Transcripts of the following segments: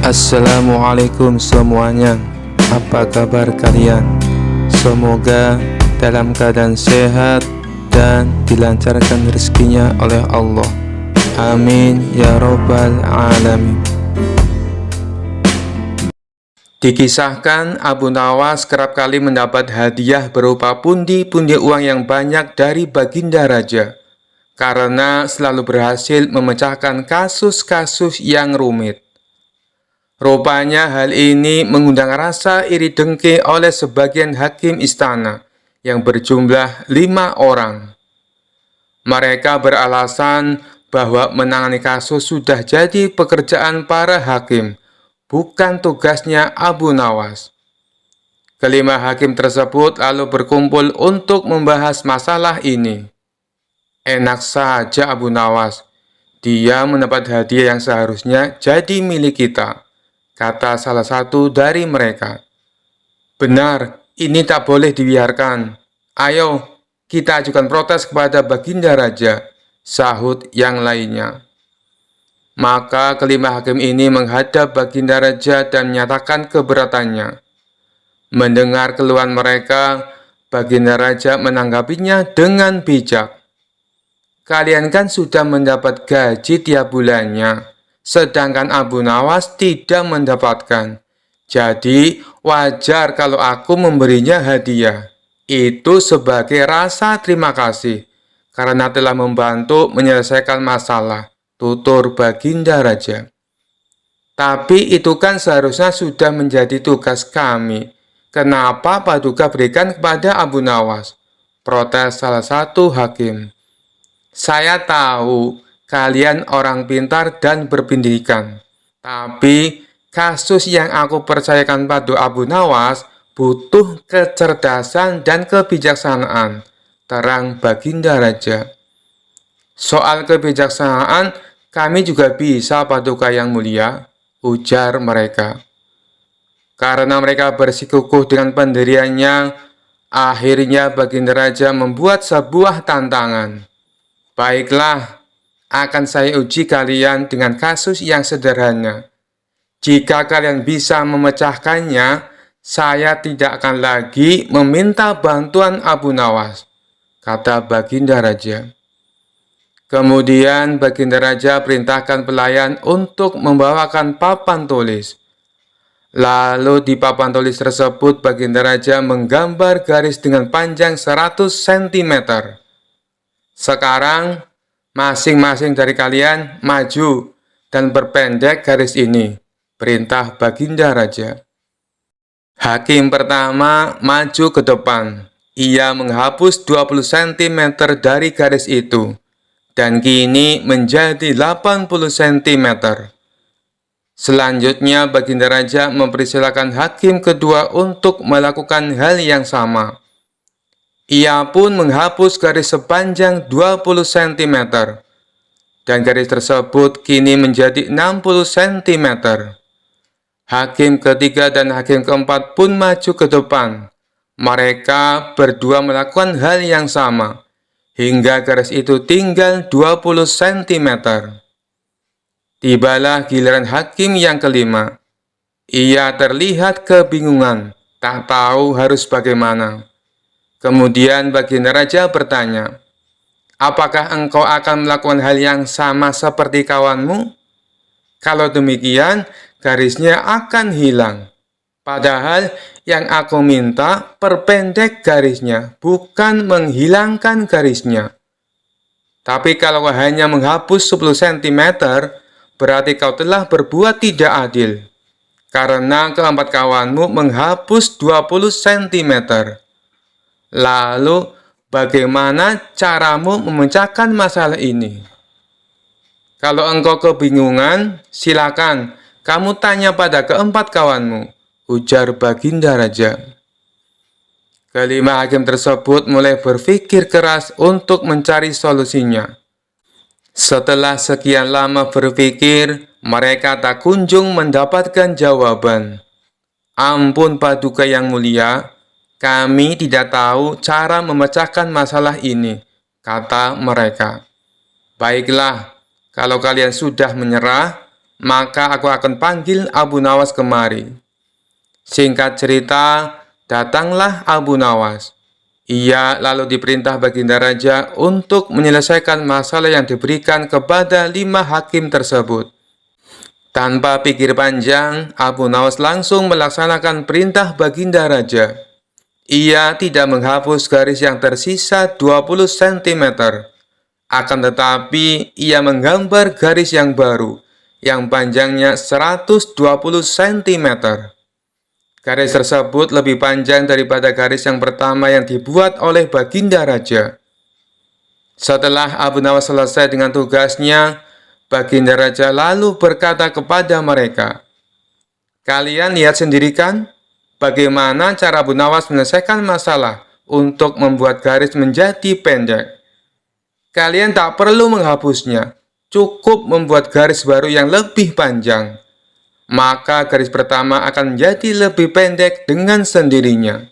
Assalamualaikum semuanya. Apa kabar kalian? Semoga dalam keadaan sehat dan dilancarkan rezekinya oleh Allah. Amin ya robbal alamin. Dikisahkan Abu Nawas kerap kali mendapat hadiah berupa pundi-pundi uang yang banyak dari baginda raja, karena selalu berhasil memecahkan kasus-kasus yang rumit. Rupanya hal ini mengundang rasa iri dengki oleh sebagian hakim istana yang berjumlah 5 orang. Mereka beralasan bahwa menangani kasus sudah jadi pekerjaan para hakim, bukan tugasnya Abu Nawas. Kelima hakim tersebut lalu berkumpul untuk membahas masalah ini. Enak saja Abu Nawas, dia mendapat hadiah yang seharusnya jadi milik kita, kata salah satu dari mereka. Benar, ini tak boleh dibiarkan. Ayo, kita ajukan protes kepada baginda raja, sahut yang lainnya. Maka kelima hakim ini menghadap baginda raja dan menyatakan keberatannya. Mendengar keluhan mereka, baginda raja menanggapinya dengan bijak. Kalian kan sudah mendapat gaji tiap bulannya, sedangkan Abu Nawas tidak mendapatkan. Jadi wajar kalau aku memberinya hadiah. Itu sebagai rasa terima kasih karena telah membantu menyelesaikan masalah, tutur baginda raja. Tapi itu kan seharusnya sudah menjadi tugas kami. Kenapa Paduka berikan kepada Abu Nawas? Protes salah satu hakim. Saya tahu kalian orang pintar dan berpendidikan, tapi kasus yang aku percayakan pada Abu Nawas butuh kecerdasan dan kebijaksanaan, terang baginda raja. Soal kebijaksanaan, kami juga bisa Paduka yang mulia, ujar mereka. Karena mereka bersikukuh dengan pendiriannya, akhirnya baginda raja membuat sebuah tantangan. Baiklah, akan saya uji kalian dengan kasus yang sederhana. Jika kalian bisa memecahkannya, saya tidak akan lagi meminta bantuan Abu Nawas, kata baginda raja. Kemudian baginda raja perintahkan pelayan untuk membawakan papan tulis. Lalu di papan tulis tersebut baginda raja menggambar garis dengan panjang 100 cm. Sekarang, masing-masing dari kalian maju dan perpendek garis ini, perintah baginda raja. Hakim pertama maju ke depan. Ia menghapus 20 cm dari garis itu, dan kini menjadi 80 cm. Selanjutnya, baginda raja mempersilakan hakim kedua untuk melakukan hal yang sama. Ia pun menghapus garis sepanjang 20 cm, dan garis tersebut kini menjadi 60 cm. Hakim ketiga dan hakim keempat pun maju ke depan. Mereka berdua melakukan hal yang sama, hingga garis itu tinggal 20 cm. Tibalah giliran hakim yang kelima. Ia terlihat kebingungan, tak tahu harus bagaimana. Kemudian baginda raja bertanya, apakah engkau akan melakukan hal yang sama seperti kawanmu? Kalau demikian, garisnya akan hilang. Padahal yang aku minta perpendek garisnya, bukan menghilangkan garisnya. Tapi kalau hanya menghapus 10 cm, berarti kau telah berbuat tidak adil. Karena keempat kawanmu menghapus 20 cm. Lalu, bagaimana caramu memecahkan masalah ini? Kalau engkau kebingungan, silakan kamu tanya pada keempat kawanmu, ujar baginda raja. Kelima hakim tersebut mulai berpikir keras untuk mencari solusinya. Setelah sekian lama berpikir, mereka tak kunjung mendapatkan jawaban. Ampun Paduka yang mulia, kami tidak tahu cara memecahkan masalah ini, kata mereka. Baiklah, kalau kalian sudah menyerah, maka aku akan panggil Abu Nawas kemari. Singkat cerita, datanglah Abu Nawas. Ia lalu diperintah Baginda Raja untuk menyelesaikan masalah yang diberikan kepada 5 hakim tersebut. Tanpa pikir panjang, Abu Nawas langsung melaksanakan perintah Baginda Raja. Ia tidak menghapus garis yang tersisa 20 cm. Akan tetapi, ia menggambar garis yang baru, yang panjangnya 120 cm. Garis tersebut lebih panjang daripada garis yang pertama yang dibuat oleh Baginda Raja. Setelah Abu Nawas selesai dengan tugasnya, Baginda Raja lalu berkata kepada mereka, "Kalian lihat sendiri kan, bagaimana cara Abu Nawas menyelesaikan masalah untuk membuat garis menjadi pendek. Kalian tak perlu menghapusnya, cukup membuat garis baru yang lebih panjang. Maka garis pertama akan menjadi lebih pendek dengan sendirinya."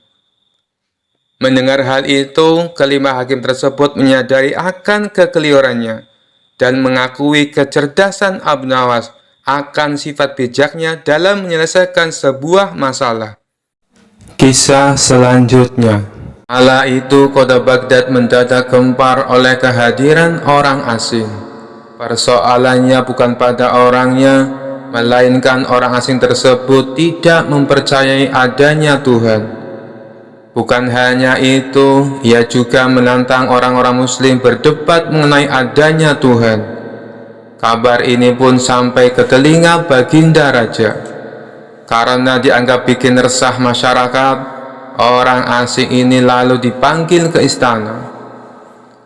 Mendengar hal itu, kelima hakim tersebut menyadari akan kekeliruannya dan mengakui kecerdasan Abu Nawas akan sifat bijaknya dalam menyelesaikan sebuah masalah. Kisah selanjutnya. Kala itu kota Baghdad mendadak gempar oleh kehadiran orang asing. Persoalannya bukan pada orangnya, melainkan orang asing tersebut tidak mempercayai adanya Tuhan. Bukan hanya itu, ia juga menantang orang-orang muslim berdebat mengenai adanya Tuhan. Kabar ini pun sampai ke telinga Baginda Raja. Karena dianggap bikin resah masyarakat, orang asing ini lalu dipanggil ke istana.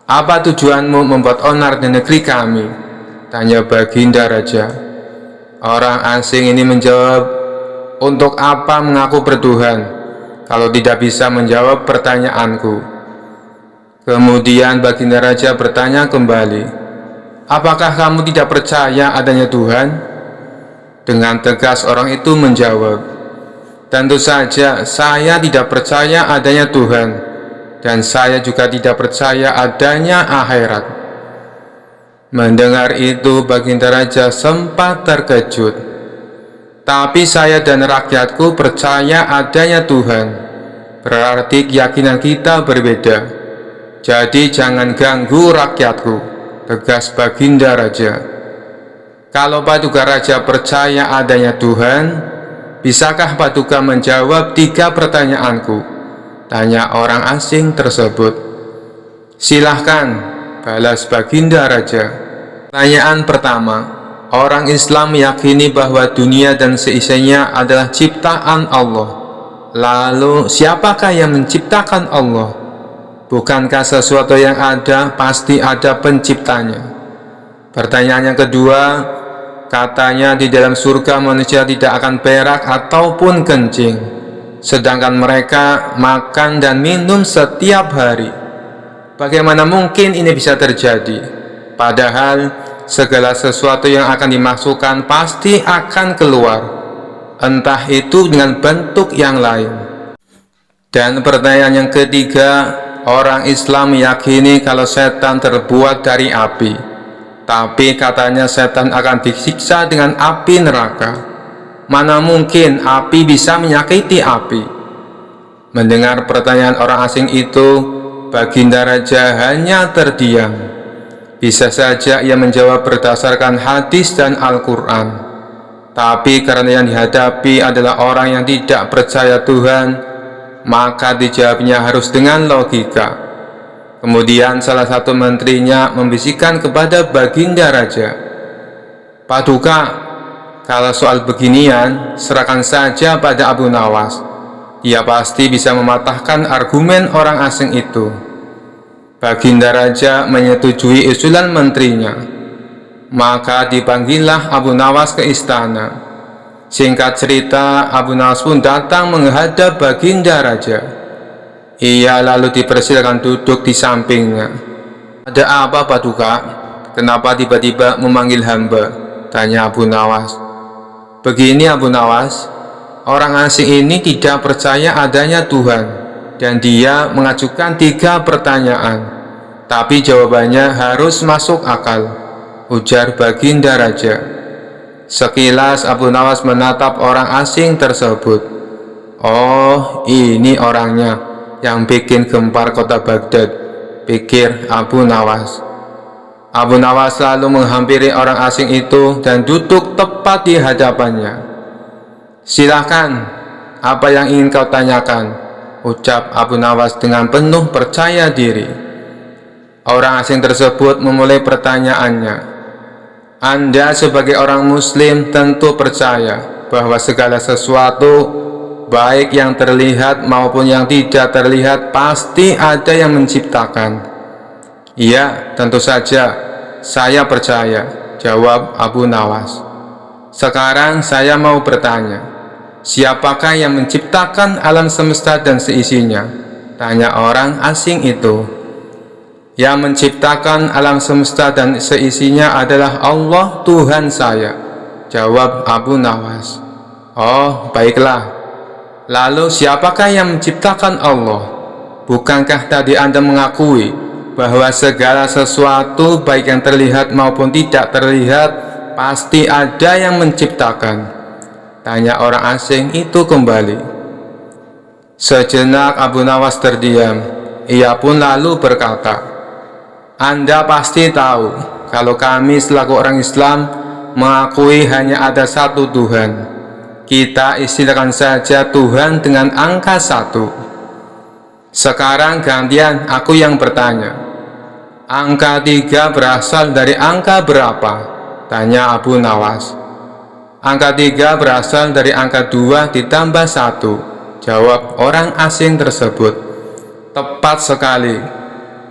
"Apa tujuanmu membuat onar di negeri kami?" tanya Baginda Raja. Orang asing ini menjawab, "Untuk apa mengaku bertuhan kalau tidak bisa menjawab pertanyaanku?" Kemudian Baginda Raja bertanya kembali, "Apakah kamu tidak percaya adanya Tuhan?" Dengan tegas orang itu menjawab, "Tentu saja saya tidak percaya adanya Tuhan, dan saya juga tidak percaya adanya akhirat." Mendengar itu Baginda Raja sempat terkejut. "Tapi saya dan rakyatku percaya adanya Tuhan. Berarti keyakinan kita berbeda. Jadi jangan ganggu rakyatku," tegas Baginda Raja. "Kalau Paduka Raja percaya adanya Tuhan, bisakah Paduka menjawab 3 pertanyaanku?" tanya orang asing tersebut. "Silahkan," balas Baginda Raja. Pertanyaan pertama, orang Islam meyakini bahwa dunia dan seisinya adalah ciptaan Allah. Lalu, siapakah yang menciptakan Allah? Bukankah sesuatu yang ada pasti ada penciptanya? Pertanyaan yang kedua, katanya di dalam surga manusia tidak akan berak ataupun kencing, sedangkan mereka makan dan minum setiap hari. Bagaimana mungkin ini bisa terjadi? Padahal segala sesuatu yang akan dimasukkan pasti akan keluar, entah itu dengan bentuk yang lain. Dan pertanyaan yang ketiga, orang Islam meyakini kalau setan terbuat dari api, tapi katanya setan akan disiksa dengan api neraka. Mana mungkin api bisa menyakiti api? Mendengar pertanyaan orang asing itu, Baginda Raja hanya terdiam. Bisa saja ia menjawab berdasarkan hadis dan Al-Quran, tapi karena yang dihadapi adalah orang yang tidak percaya Tuhan, maka dijawabnya harus dengan logika. Kemudian salah satu menterinya membisikkan kepada Baginda Raja, "Paduka, kalau soal beginian serahkan saja pada Abu Nawas. Ia pasti bisa mematahkan argumen orang asing itu." Baginda Raja menyetujui usulan menterinya. Maka dipanggillah Abu Nawas ke istana. Singkat cerita, Abu Nawas pun datang menghadap Baginda Raja. Ia lalu dipersilakan duduk di sampingnya. "Ada apa, Paduka? Kenapa tiba-tiba memanggil hamba?" tanya Abu Nawas. "Begini Abu Nawas, orang asing ini tidak percaya adanya Tuhan, dan dia mengajukan 3 pertanyaan, tapi jawabannya harus masuk akal," ujar Baginda Raja. Sekilas Abu Nawas menatap orang asing tersebut. Oh, ini orangnya yang bikin gempar kota Baghdad, pikir Abu Nawas. Abu Nawas lalu menghampiri orang asing itu dan duduk tepat di hadapannya. Silakan, apa yang ingin kau tanyakan? Ucap Abu Nawas dengan penuh percaya diri. Orang asing tersebut memulai pertanyaannya. Anda sebagai orang muslim tentu percaya bahwa segala sesuatu, baik yang terlihat maupun yang tidak terlihat, pasti ada yang menciptakan. Iya, tentu saja, saya percaya, jawab Abu Nawas. Sekarang saya mau bertanya, siapakah yang menciptakan alam semesta dan seisinya? Tanya orang asing itu. Yang menciptakan alam semesta dan seisinya adalah Allah, Tuhan saya, jawab Abu Nawas. Oh, baiklah. Lalu siapakah yang menciptakan Allah? Bukankah tadi Anda mengakui bahwa segala sesuatu, baik yang terlihat maupun tidak terlihat, pasti ada yang menciptakan? Tanya orang asing itu kembali. Sejenak Abu Nawas terdiam. Ia pun lalu berkata, Anda pasti tahu kalau kami selaku orang Islam mengakui hanya ada satu Tuhan. Kita istilahkan saja Tuhan dengan angka 1. Sekarang gantian aku yang bertanya. Angka 3 berasal dari angka berapa? Tanya Abu Nawas. Angka 3 berasal dari angka 2 ditambah 1, jawab orang asing tersebut. Tepat sekali.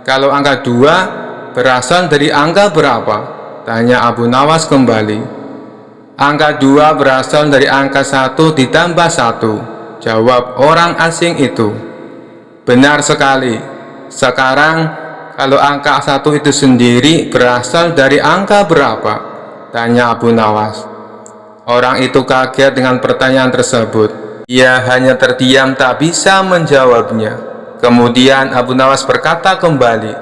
Kalau angka 2 berasal dari angka berapa? Tanya Abu Nawas kembali. Angka 2 berasal dari angka 1 ditambah 1, jawab orang asing itu. Benar sekali. Sekarang, kalau angka 1 itu sendiri berasal dari angka berapa? Tanya Abu Nawas. Orang itu kaget dengan pertanyaan tersebut. Ia hanya terdiam tak bisa menjawabnya. Kemudian Abu Nawas berkata kembali,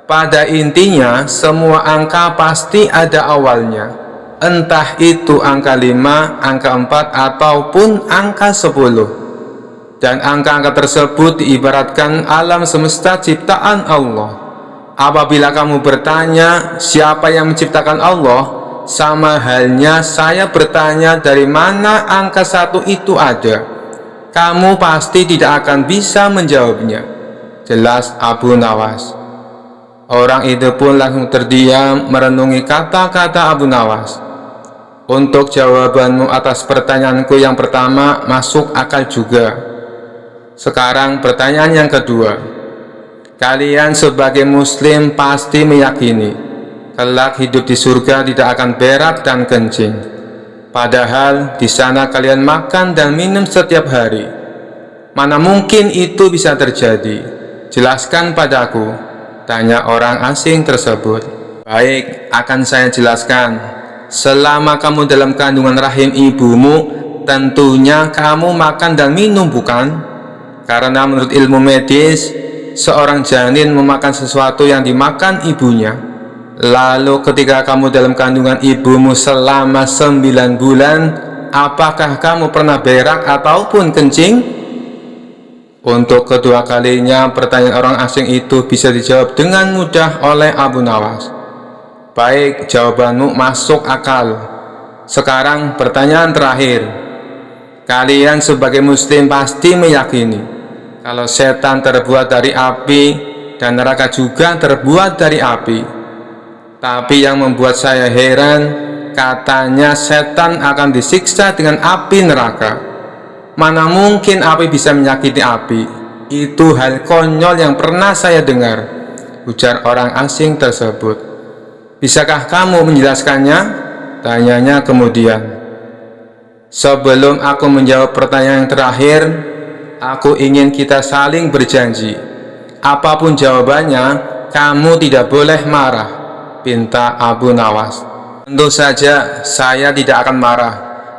pada intinya semua angka pasti ada awalnya. Entah itu angka 5, angka 4, ataupun angka 10. Dan angka-angka tersebut diibaratkan alam semesta ciptaan Allah. Apabila kamu bertanya siapa yang menciptakan Allah, sama halnya saya bertanya dari mana angka 1 itu ada. Kamu pasti tidak akan bisa menjawabnya, jelas Abu Nawas. Orang itu pun langsung terdiam merenungi kata-kata Abu Nawas. Untuk jawabanmu atas pertanyaanku yang pertama masuk akal juga. Sekarang pertanyaan yang kedua. Kalian sebagai muslim pasti meyakini kelak hidup di surga tidak akan berak dan kencing. Padahal di sana kalian makan dan minum setiap hari. Mana mungkin itu bisa terjadi? Jelaskan padaku, tanya orang asing tersebut. Baik, akan saya jelaskan. Selama kamu dalam kandungan rahim ibumu, tentunya kamu makan dan minum, bukan? Karena menurut ilmu medis, seorang janin memakan sesuatu yang dimakan ibunya. Lalu ketika kamu dalam kandungan ibumu selama 9 bulan, apakah kamu pernah berak ataupun kencing? Untuk kedua kalinya, pertanyaan orang asing itu bisa dijawab dengan mudah oleh Abu Nawas. Baik, jawabanmu masuk akal. Sekarang pertanyaan terakhir. Kalian sebagai muslim pasti meyakini kalau setan terbuat dari api dan neraka juga terbuat dari api. Tapi yang membuat saya heran, katanya setan akan disiksa dengan api neraka. Mana mungkin api bisa menyakiti api? Itu hal konyol yang pernah saya dengar, ujar orang asing tersebut. Bisakah kamu menjelaskannya? Tanyanya kemudian. Sebelum aku menjawab pertanyaan yang terakhir, aku ingin kita saling berjanji. Apapun jawabannya, kamu tidak boleh marah, pinta Abu Nawas. Tentu saja saya tidak akan marah,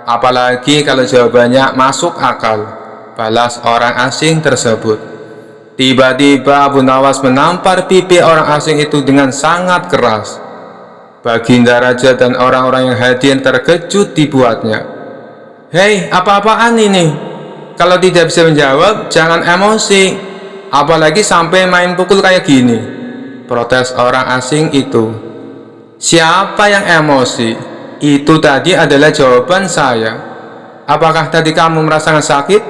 apalagi kalau jawabannya masuk akal, balas orang asing tersebut. Tiba-tiba Abu Nawas menampar pipi orang asing itu dengan sangat keras. Baginda Raja dan orang-orang yang hadir terkejut dibuatnya. Hei, apa-apaan ini? Kalau tidak bisa menjawab, jangan emosi. Apalagi sampai main pukul kayak gini. Protes orang asing itu. Siapa yang emosi? Itu tadi adalah jawaban saya. Apakah tadi kamu merasakan sakit?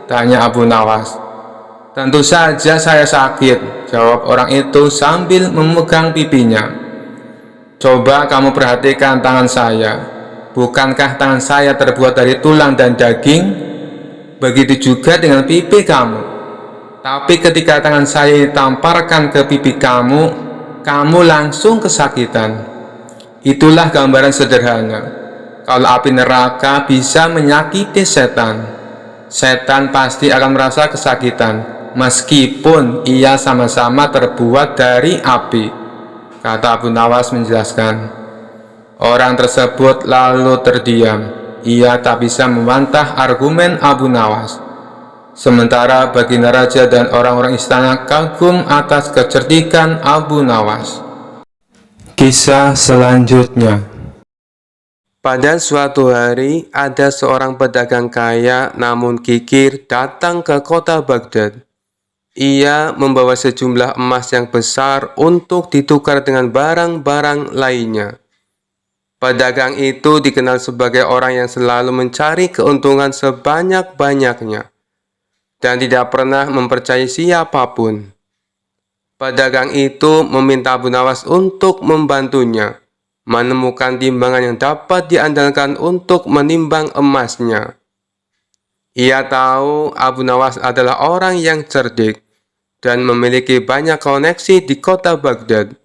Tanya Abu Nawas. Tentu saja saya sakit, jawab orang itu sambil memegang pipinya. Coba kamu perhatikan tangan saya. Bukankah tangan saya terbuat dari tulang dan daging? Begitu juga dengan pipi kamu. Tapi ketika tangan saya ditamparkan ke pipi kamu, kamu langsung kesakitan. Itulah gambaran sederhana. Kalau api neraka bisa menyakiti setan, setan pasti akan merasa kesakitan, meskipun ia sama-sama terbuat dari api, kata Abu Nawas menjelaskan. Orang tersebut lalu terdiam. Ia tak bisa membantah argumen Abu Nawas. Sementara Baginda Raja dan orang-orang istana kagum atas kecerdikan Abu Nawas. Kisah selanjutnya. Pada suatu hari, ada seorang pedagang kaya namun kikir datang ke kota Baghdad. Ia membawa sejumlah emas yang besar untuk ditukar dengan barang-barang lainnya. Pedagang itu dikenal sebagai orang yang selalu mencari keuntungan sebanyak-banyaknya dan tidak pernah mempercayai siapapun. Pedagang itu meminta Abu Nawas untuk membantunya menemukan timbangan yang dapat diandalkan untuk menimbang emasnya. Ia tahu Abu Nawas adalah orang yang cerdik dan memiliki banyak koneksi di kota Baghdad.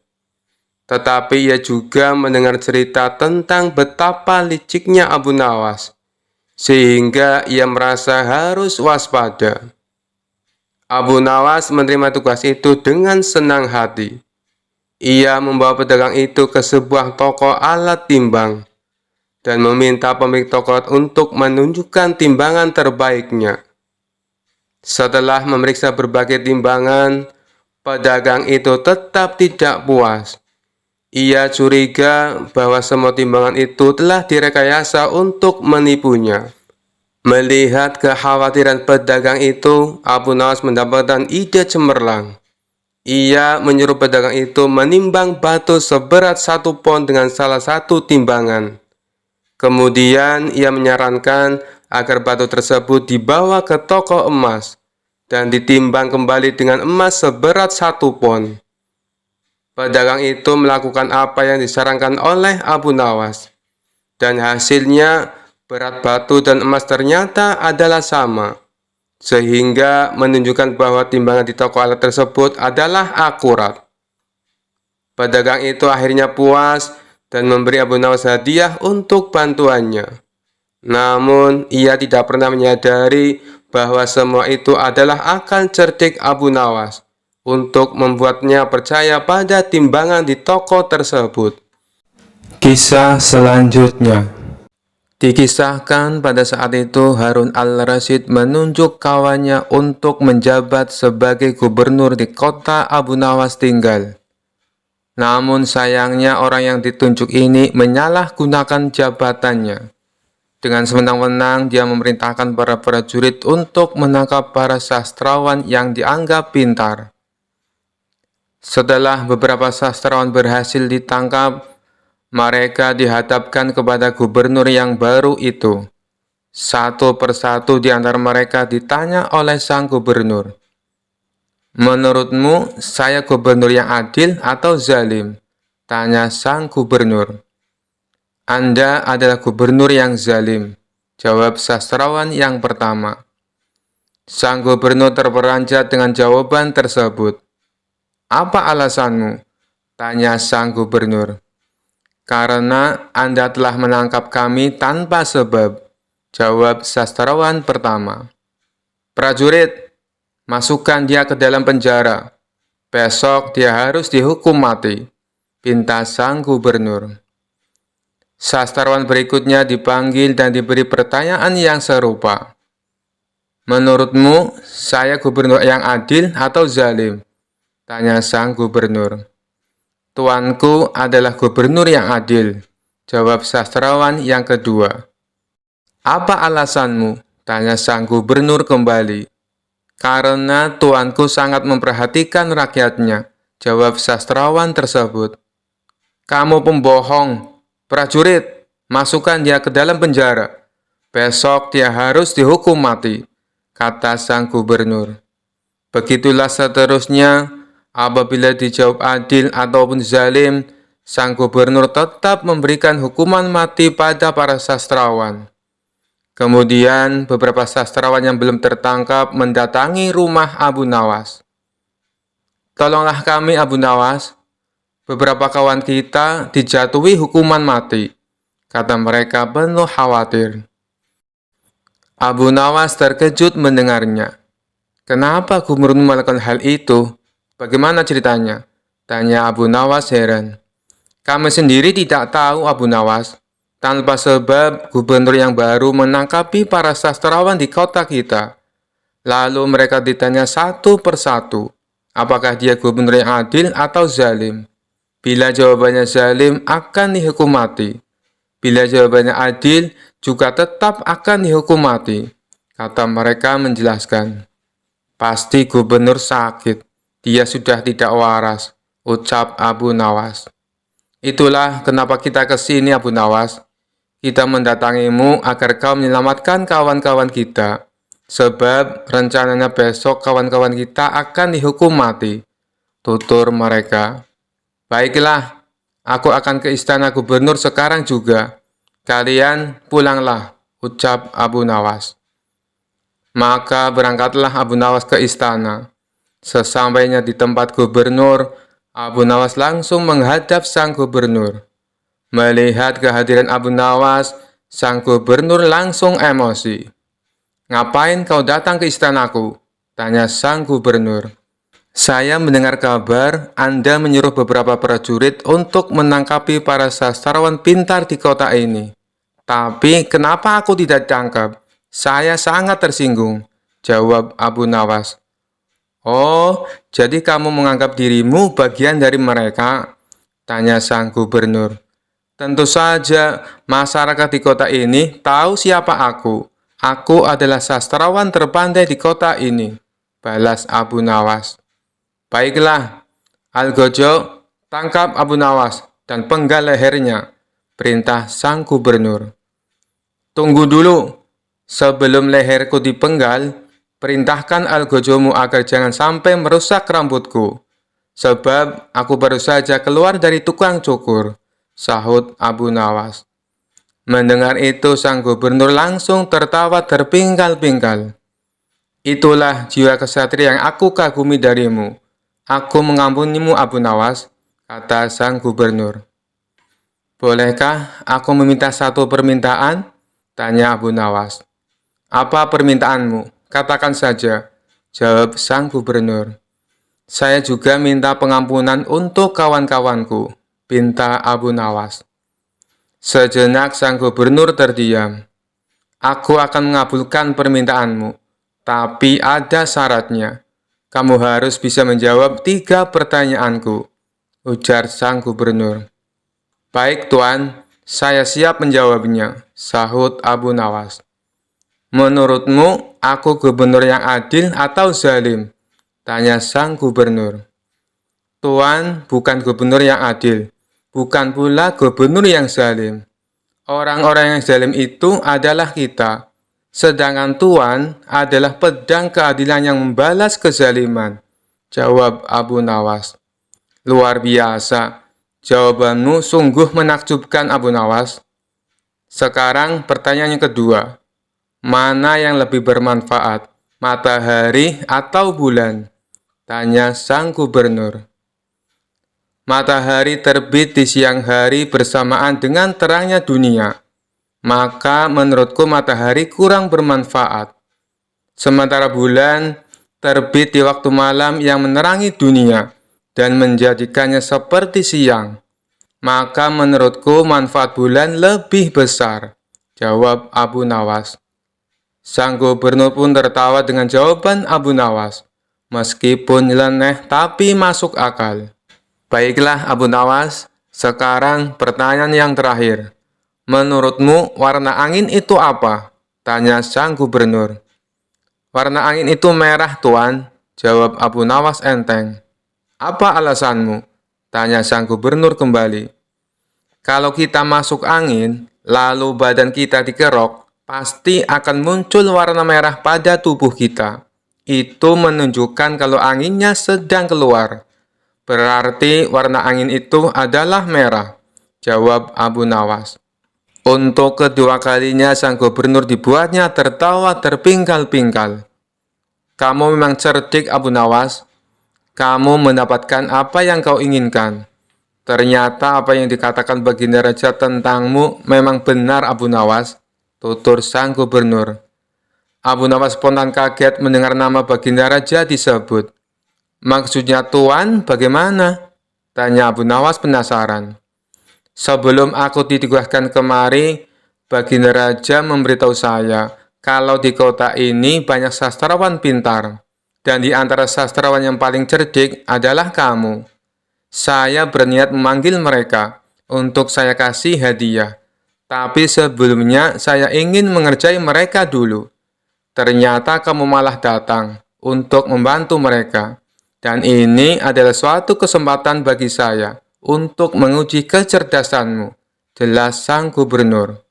Tetapi ia juga mendengar cerita tentang betapa liciknya Abu Nawas, sehingga ia merasa harus waspada. Abu Nawas menerima tugas itu dengan senang hati. Ia membawa pedagang itu ke sebuah toko alat timbang dan meminta pemilik toko untuk menunjukkan timbangan terbaiknya. Setelah memeriksa berbagai timbangan, pedagang itu tetap tidak puas. Ia curiga bahwa semua timbangan itu telah direkayasa untuk menipunya. Melihat kekhawatiran pedagang itu, Abu Nawas mendapatkan ide cemerlang. Ia menyuruh pedagang itu menimbang batu seberat 1 pon dengan salah satu timbangan. Kemudian ia menyarankan agar batu tersebut dibawa ke toko emas dan ditimbang kembali dengan emas seberat 1 pon. Pedagang itu melakukan apa yang disarankan oleh Abu Nawas, dan hasilnya berat batu dan emas ternyata adalah sama, sehingga menunjukkan bahwa timbangan di toko alat tersebut adalah akurat. Pedagang itu akhirnya puas dan memberi Abu Nawas hadiah untuk bantuannya. Namun, ia tidak pernah menyadari bahwa semua itu adalah akal cerdik Abu Nawas untuk membuatnya percaya pada timbangan di toko tersebut. Kisah selanjutnya. Dikisahkan pada saat itu Harun al-Rasyid menunjuk kawannya untuk menjabat sebagai gubernur di kota Abu Nawas tinggal. Namun sayangnya orang yang ditunjuk ini menyalahgunakan jabatannya. Dengan sewenang-wenang dia memerintahkan para prajurit untuk menangkap para sastrawan yang dianggap pintar. Setelah beberapa sastrawan berhasil ditangkap, mereka dihadapkan kepada gubernur yang baru itu. Satu persatu di antara mereka ditanya oleh sang gubernur. "Menurutmu, saya gubernur yang adil atau zalim?" tanya sang gubernur. "Anda adalah gubernur yang zalim," jawab sastrawan yang pertama. Sang gubernur terperanjat dengan jawaban tersebut. "Apa alasanmu?" tanya sang gubernur. "Karena Anda telah menangkap kami tanpa sebab," jawab sastrawan pertama. "Prajurit, masukkan dia ke dalam penjara. Besok dia harus dihukum mati," pinta sang gubernur. Sastrawan berikutnya dipanggil dan diberi pertanyaan yang serupa. "Menurutmu, saya gubernur yang adil atau zalim?" tanya sang gubernur. Tuanku adalah gubernur yang adil, jawab sastrawan yang kedua. Apa alasanmu? Tanya sang gubernur kembali. Karena tuanku sangat memperhatikan rakyatnya, jawab sastrawan tersebut. Kamu pembohong, prajurit, masukkan dia ke dalam penjara. Besok dia harus dihukum mati, kata sang gubernur. Begitulah seterusnya, apabila dijawab adil ataupun zalim, sang gubernur tetap memberikan hukuman mati pada para sastrawan. Kemudian beberapa sastrawan yang belum tertangkap mendatangi rumah Abu Nawas. Tolonglah kami Abu Nawas, beberapa kawan kita dijatuhi hukuman mati, kata mereka penuh khawatir. Abu Nawas terkejut mendengarnya. Kenapa gubernur melakukan hal itu? Bagaimana ceritanya? Tanya Abu Nawas heran. Kami sendiri tidak tahu Abu Nawas. Tanpa sebab, gubernur yang baru menangkapi para sastrawan di kota kita. Lalu mereka ditanya satu persatu, apakah dia gubernur yang adil atau zalim? Bila jawabannya zalim, akan dihukum mati. Bila jawabannya adil, juga tetap akan dihukum mati, kata mereka menjelaskan. Pasti gubernur sakit, dia sudah tidak waras, ucap Abu Nawas. Itulah kenapa kita ke sini Abu Nawas. Kita mendatangimu agar kau menyelamatkan kawan-kawan kita, sebab rencananya besok kawan-kawan kita akan dihukum mati, tutur mereka. Baiklah, aku akan ke istana gubernur sekarang juga. Kalian pulanglah, ucap Abu Nawas. Maka berangkatlah Abu Nawas ke istana. Sesampainya di tempat gubernur, Abu Nawas langsung menghadap sang gubernur. Melihat kehadiran Abu Nawas, sang gubernur langsung emosi. Ngapain kau datang ke istanaku? Tanya sang gubernur. Saya mendengar kabar Anda menyuruh beberapa prajurit untuk menangkapi para sastrawan pintar di kota ini. Tapi kenapa aku tidak ditangkap? Saya sangat tersinggung, jawab Abu Nawas. Oh, jadi kamu menganggap dirimu bagian dari mereka? Tanya sang gubernur. Tentu saja, masyarakat di kota ini tahu siapa aku. Aku adalah sastrawan terpandai di kota ini, balas Abu Nawas. Baiklah, Algojo, tangkap Abu Nawas dan penggal lehernya, perintah sang gubernur. Tunggu dulu, sebelum leherku dipenggal, perintahkan Algojomu agar jangan sampai merusak rambutku, sebab aku baru saja keluar dari tukang cukur, sahut Abu Nawas. Mendengar itu, sang gubernur langsung tertawa terpingkal-pingkal. Itulah jiwa kesatria yang aku kagumi darimu. Aku mengampunimu Abu Nawas, kata sang gubernur. Bolehkah aku meminta satu permintaan? Tanya Abu Nawas. Apa permintaanmu? Katakan saja, jawab sang gubernur. Saya juga minta pengampunan untuk kawan-kawanku, pinta Abu Nawas. Sejenak sang gubernur terdiam. Aku akan mengabulkan permintaanmu, tapi ada syaratnya. Kamu harus bisa menjawab 3 pertanyaanku, ujar sang gubernur. Baik Tuan, saya siap menjawabnya, sahut Abu Nawas. Menurutmu, aku gubernur yang adil atau zalim? Tanya sang gubernur. Tuan bukan gubernur yang adil, bukan pula gubernur yang zalim. Orang-orang yang zalim itu adalah kita. Sedangkan Tuan adalah pedang keadilan yang membalas kezaliman, jawab Abu Nawas. Luar biasa, jawabanmu sungguh menakjubkan Abu Nawas. Sekarang pertanyaan yang kedua, mana yang lebih bermanfaat, matahari atau bulan? Tanya sang gubernur. Matahari terbit di siang hari bersamaan dengan terangnya dunia. Maka menurutku matahari kurang bermanfaat. Sementara bulan terbit di waktu malam yang menerangi dunia dan menjadikannya seperti siang. Maka menurutku manfaat bulan lebih besar, jawab Abu Nawas. Sang gubernur pun tertawa dengan jawaban Abu Nawas, meskipun nyeleneh tapi masuk akal. Baiklah Abu Nawas, sekarang pertanyaan yang terakhir. Menurutmu warna angin itu apa? Tanya sang gubernur. Warna angin itu merah, Tuan, jawab Abu Nawas enteng. Apa alasanmu? Tanya sang gubernur kembali. Kalau kita masuk angin, lalu badan kita dikerok, pasti akan muncul warna merah pada tubuh kita. Itu menunjukkan kalau anginnya sedang keluar. Berarti warna angin itu adalah merah, jawab Abu Nawas. Untuk kedua kalinya sang gubernur dibuatnya tertawa terpingkal-pingkal. Kamu memang cerdik, Abu Nawas. Kamu mendapatkan apa yang kau inginkan. Ternyata apa yang dikatakan Baginda Raja tentangmu memang benar, Abu Nawas, tutur sang gubernur. Abu Nawas spontan kaget mendengar nama Baginda Raja disebut. Maksudnya Tuan bagaimana? Tanya Abu Nawas penasaran. Sebelum aku ditugaskan kemari, Baginda Raja memberitahu saya kalau di kota ini banyak sastrawan pintar. Dan di antara sastrawan yang paling cerdik adalah kamu. Saya berniat memanggil mereka untuk saya kasih hadiah. Tapi sebelumnya saya ingin mengerjai mereka dulu. Ternyata kamu malah datang untuk membantu mereka. Dan ini adalah suatu kesempatan bagi saya untuk menguji kecerdasanmu, jelas sang gubernur.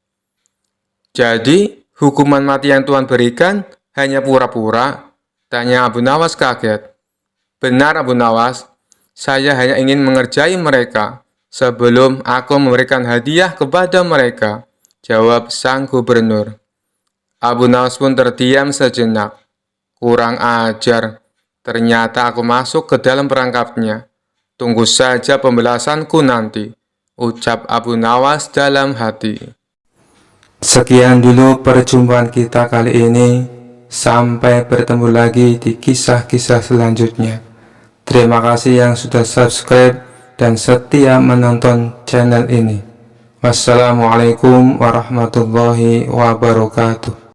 Jadi, hukuman mati yang Tuhan berikan hanya pura-pura? Tanya Abu Nawas kaget. Benar Abu Nawas, saya hanya ingin mengerjai mereka sebelum aku memberikan hadiah kepada mereka, jawab sang gubernur. Abu Nawas pun terdiam sejenak. Kurang ajar. Ternyata aku masuk ke dalam perangkapnya. Tunggu saja pembalasanku nanti, ucap Abu Nawas dalam hati. Sekian dulu perjumpaan kita kali ini. Sampai bertemu lagi di kisah-kisah selanjutnya. Terima kasih yang sudah subscribe dan setia menonton channel ini. Wassalamualaikum warahmatullahi wabarakatuh.